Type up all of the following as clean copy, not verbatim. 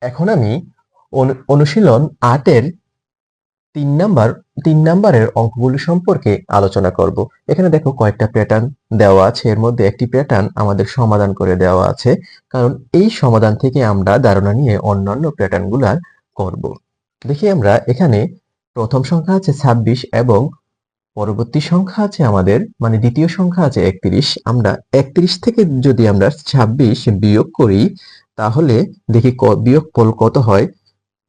এখন আমি অনুশীলন ৮ এর ৩ নাম্বারের অঙ্কগুলি সম্পর্কে আলোচনা করব। এখানে দেখো কয়েকটা প্যাটার্ন দেওয়া আছে, এর মধ্যে একটি প্যাটার্ন আমাদের সমাধান করে দেওয়া আছে, কারণ এই সমাধান থেকে আমরা ধারণা নিয়ে অন্যান্য প্যাটার্নগুলার করব। দেখি আমরা এখানে প্রথম সংখ্যা আছে ২৬ এবং পরবর্তী সংখ্যা আছে আমাদের মানে দ্বিতীয় সংখ্যা আছে ৩১। আমরা ৩১ থেকে যদি আমরা ২৬ বিয়োগ করি তাহলে দেখি বিয়োগফল কত হয়।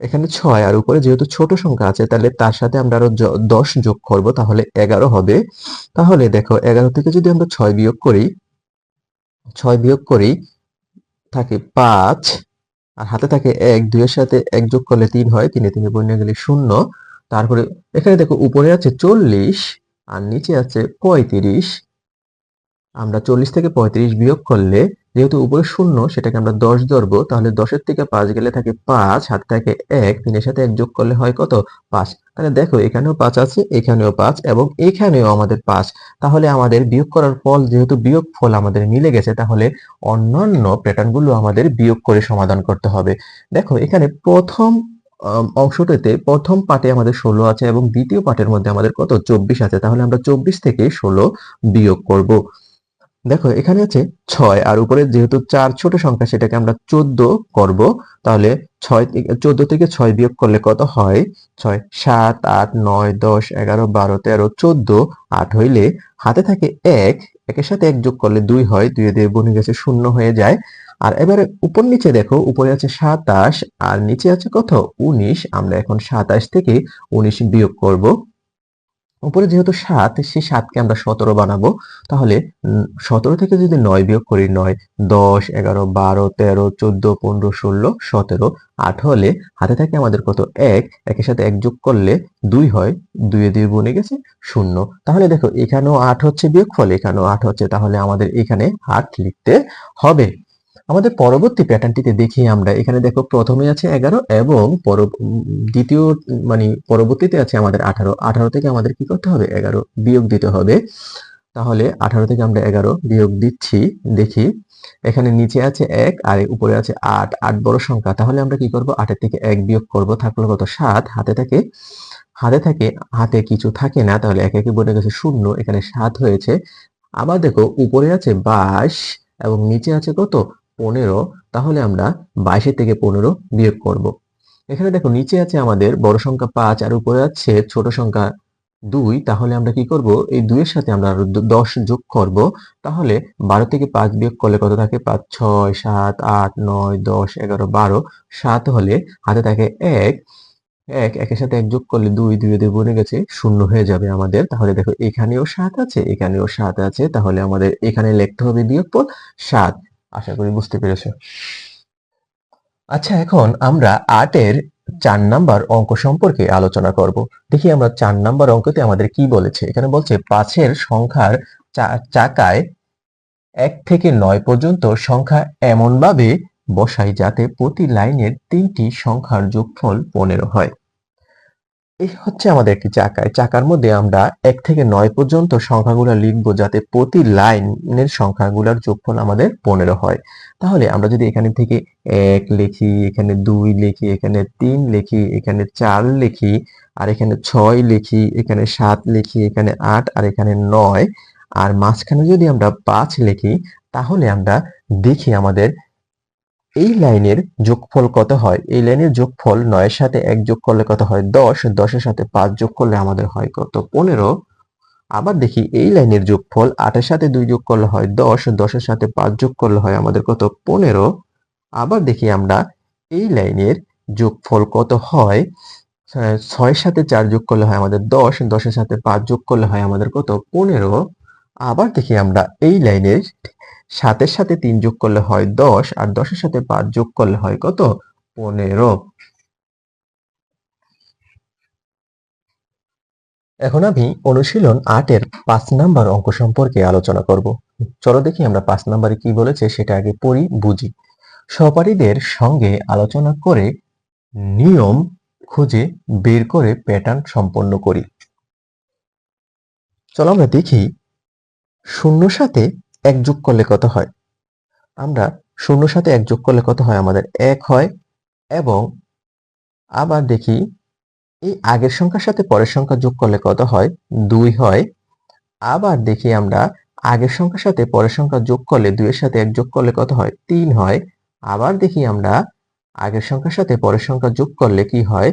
এখানে ৬ আর উপরে যেহেতু ছোট সংখ্যা আছে তাহলে তার সাথে আমরা আরো ১০ যোগ করব, তাহলে ১১ হবে। তাহলে দেখো ১১ থেকে যদি আমরা ৬ বিয়োগ করি থাকে ৫ আর হাতে থাকে ১, ২ এর সাথে ১ যোগ করলে ৩ হয়, ৩ এ ৩ বর্ণে গেলে ০। তারপরে এখানে দেখো উপরে আছে ৪০ আর নিচে আছে ৩৫। আমরা ৪০ থেকে ৩৫ বিয়োগ করলে যেহেতু উপরে ০ সেটাকে আমরা ১০ ধরবো, তাহলে ১০ এর থেকে ৫ গেলে থাকে ৫, হাতে থাকে ১, ৩ এর সাথে ১ যোগ করলে হয় কত? ৫। তাহলে দেখো এখানেও ৫ আছে, এখানেও ৫ এবং এখানেও আমাদের ৫। তাহলে আমাদের বিয়োগ করার ফল যেহেতু বিয়োগফল আমাদের মিলে গেছে, তাহলে অন্যান্য প্যাটার্নগুলো আমাদের বিয়োগ করে সমাধান করতে হবে। দেখো এখানে প্রথম অংশটাতে প্রথম পার্টে আমাদের ১৬ আছে এবং দ্বিতীয় পার্টের মধ্যে আমাদের কত? ২৪ আছে। তাহলে আমরা ২৪ থেকে ১৬ বিয়োগ করব। দেখো এখানে আছে ৬ আর উপরে যেহেতু ৪ ছোট সংখ্যা সেটাকে আমরা ১৪ করব। তাহলে ১৪ থেকে ৬ বিয়োগ করলে কত হয়? ৬ ৭ ৮ ৯ ১০ ১১ ১২ ১৩ ১৪ ৮ হইলে হাতে থাকে ১, একের সাথে ১ যোগ করলে ২ হয়, ২ দিয়ে বনে গেছে ০ হয়ে যায়। আর এবারে উপর নিচে দেখো উপরে আছে ২৭ আর নিচে আছে কত? ১৯। আমরা এখন ২৭ থেকে ১৯ বিয়োগ করব। উপরে যেহেতু ৭ সেই ৭কে আমরা ১৭ বানাবো। তাহলে ১৭ থেকে যদি ৯ বিয়োগ করি ৯ ১০ ১১ ১২ ১৩ ১৪ ১৫ ১৬ ১৭ ৮ হলে হাতে থাকে আমাদের কত? ১, একের সাথে ১ যোগ করলে ২ হয়, ২ এ ২ বনে গেছে ০। তাহলে দেখো এখানেও ৮ হচ্ছে বিয়োগফল, এখানেও ৮ হচ্ছে, তাহলে আমাদের এখানে ৮ লিখতে হবে। আমাদের পরবর্তী প্যাটার্নটিতে দেখি আমরা এখানে দেখো প্রথমে আছে ১১ এবং দ্বিতীয় মানে পরবর্তীতে আছে আমাদের ১৮। ১৮ থেকে আমাদের কি করতে হবে? ১১ বিয়োগ দিতে হবে। তাহলে ১৮ থেকে আমরা ১১ বিয়োগ দিচ্ছি। দেখি এখানে নিচে আছে ১ আর উপরে আছে ৮। ৮ বড় সংখ্যা, তাহলে আমরা কি করব? ৮ এর থেকে ১ বিয়োগ করব, থাকলো কত? ৭। হাতে কিছু থাকে না, তাহলে একে একে বনে গেছে ০, এখানে ৭ হয়েছে। আবার দেখো উপরে আছে ২২ এবং নিচে আছে কত? ১৫। তাহলে আমরা ২২ এর থেকে ১৫ বিয়োগ করব। এখানে দেখো নিচে আছে আমাদের বড় সংখ্যা ৫ আর উপরে আছে ছোট সংখ্যা ২। তাহলে আমরা কি করব? এই ২ এর সাথে আমরা আরো ১০ যোগ করব। তাহলে ১২ থেকে ৫ বিয়োগ করলে কত থাকে? ৫ ৬ ৭ ৮ ৯ ১০ ১১ ১২ ৭ হলে হাতে থাকে ১, একের সাথে ১ যোগ করলে ২, ২ এ ২ বনে গেছে ০ হয়ে যাবে আমাদের। তাহলে দেখো এখানেও ৭ আছে, এখানেও ৭ আছে, তাহলে আমাদের এখানে লিখতে হবে বিয়োগফল ৭। আশা করি বুঝতে পেরেছো। আচ্ছা এখন আমরা ৮ এর ৪ নাম্বার অঙ্ক সম্পর্কে আলোচনা করব। দেখি আমরা ৪ নাম্বার অঙ্কতে আমাদের কি বলেছে। এখানে বলছে ৫ এর সংখ্যার চাকায় ১ থেকে ৯ পর্যন্ত সংখ্যা এমনভাবে বসাই যাতে প্রতি লাইনের ৩টি সংখ্যার যোগফল ১৫ হয়। এই হচ্ছে আমাদের একটি চাকার মধ্যে আমরা ১ থেকে ৯ পর্যন্ত সংখ্যাগুলো লিখবো যাতে প্রতি লাইনের সংখ্যাগুলোর যোগফল আমাদের ১৫ হয়। তাহলে আমরা যদি এখানে থেকে ১ লিখি, এখানে ২ লিখি, এখানে ৩ লিখি, এখানে ৪ লিখি, আর এখানে ৬ লিখি, এখানে ৭ লিখি, এখানে ৮ আর এখানে ৯ আর মাঝখানে যদি আমরা ৫ লিখি, তাহলে আমরা দেখি আমাদের এই লাইনের যোগফল কত হয়। এই লাইনের যোগফল ৯ এর সাথে ১ যোগ করলে কত হয়? ১০, ১০ এর সাথে ৫ যোগ করলে আমাদের হয় কত? ১৫। আবার দেখি এই লাইনের যোগফল ৮ এর সাথে ২ যোগ করলে হয় ১০, ১০ এর সাথে ৫ যোগ করলে হয় আমাদের কত? ১৫। আবার দেখি আমরা এই লাইনের যোগফল কত হয়। ৬ এর সাথে ৪ যোগ করলে হয় আমাদের ১০, ১০ এর সাথে ৫ যোগ করলে হয় আমাদের কত? ১৫। আবার দেখি আমরা এই লাইনের ৭ এর সাথে ৩ যোগ করলে হয় ১০ আর ১০ এর সাথে ৫ যোগ করলে হয় কত? ১৫। এখন আমি অনুশীলন ৮ এর ৫ নাম্বার অঙ্ক সম্পর্কে আলোচনা করব। চলো দেখি আমরা ৫ নাম্বারে কি বলেছে সেটা আগে পড়ি বুঝি। সহপাঠীদের সঙ্গে আলোচনা করে নিয়ম খুঁজে বের করে প্যাটার্ন সম্পন্ন করি। চলো আমরা দেখি ০ সাথে ১ যোগ করলে কত হয়। আমরা ০ সাথে ১ যোগ করলে কত হয়? আমাদের ১ হয়। এবং আবার দেখি এই আগের সংখ্যার সাথে পরের সংখ্যা যোগ করলে কত হয়? 2 হয়। আবার দেখি আমরা আগের সংখ্যার সাথে পরের সংখ্যা যোগ করলে 2 এর সাথে 1 যোগ করলে কত হয়? 3 হয়। আবার দেখি আমরা আগের সংখ্যার সাথে পরের সংখ্যা যোগ করলে কি হয়?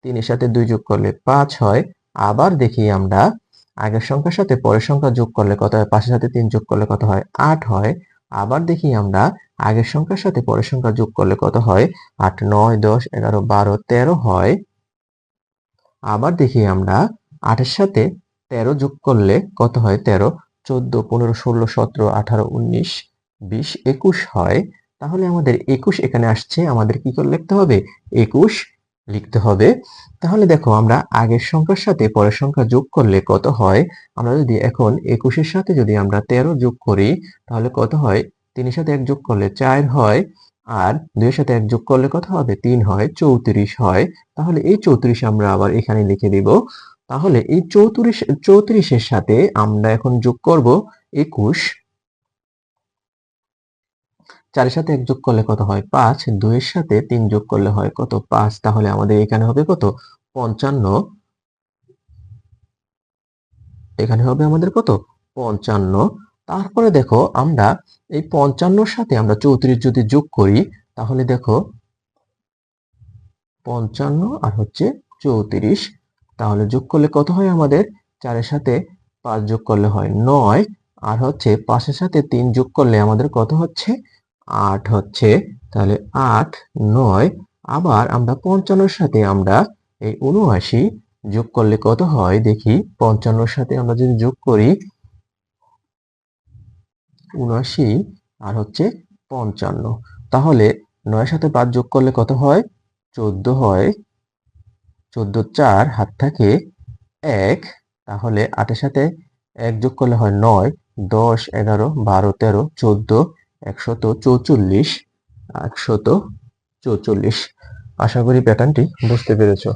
3 এর সাথে 2 যোগ করলে 5 হয়। আবার দেখি আমরা আগের সংখ্যার সাথে পরের সংখ্যা যোগ করলে কত হয়? 5 এর সাথে 3 যোগ করলে কত হয়? 8 হয়। আবার দেখি আমরা আগের সংখ্যার সাথে পরের সংখ্যা যোগ করলে কত হয়? 8, 9, 10, 11, 12, 13 হয়। আবার দেখি আমরা 8 এর সাথে 13 যোগ করলে কত হয়? 13, 14, 15, 16, 17, 18, 19, 20, 21 হয়। তাহলে আমাদের 21 এখানে আসছে। আমাদের কি করে লিখতে হবে? 21 লিখতে হবে। তাহলে দেখো আমরা আগের সংখ্যার সাথে পরের সংখ্যা যোগ করলে কত হয়? আমরা যদি এখন 21 এর সাথে যদি আমরা 13 যোগ করি তাহলে কত হয়? 3 এর সাথে 1 যোগ করলে 4 হয়। আর 2 এর সাথে 1 যোগ করলে কত হবে? 3 হয়, 34 হয়। তাহলে এই 34 আমরা আবার এখানে লিখে দিব। তাহলে এই 34 এর সাথে আমরা এখন যোগ করব 21। 4 এর সাথে 1 যোগ করলে কত হয়? 5। 2 এর সাথে 3 যোগ করলে হয় কত? 5। তাহলে আমাদের এখানে হবে কত? 55। এখানে হবে আমাদের কত? 55। তারপরে দেখো আমরা এই 55 এর সাথে আমরা 34 যদি যোগ করি তাহলে দেখো 55 আর হচ্ছে 34। তাহলে যোগ করলে কত হয় আমাদের? 4 এর সাথে 5 যোগ করলে হয় 9 আর হচ্ছে 5 এর সাথে 3 যোগ করলে আমাদের কত হচ্ছে? 8 হচ্ছে। তাহলে 8, 9 আবার আমরা 55 এর সাথে আমরা এই 79 যোগ করলে কত হয় দেখি? 55 এর সাথে আমরা যদি যোগ করি ৭৯ আর হচ্ছে 55 তাহলে 9 এর সাথে 5 যোগ করলে কত হয়? 14 হয়। 14, 4 হাত থাকে 1 তাহলে 8 এর সাথে 1 যোগ করলে হয় 9, 10, 11, 12, 13, 14, 144। 144। আশা করি প্যাটার্নটি বুঝতে পেরেছো।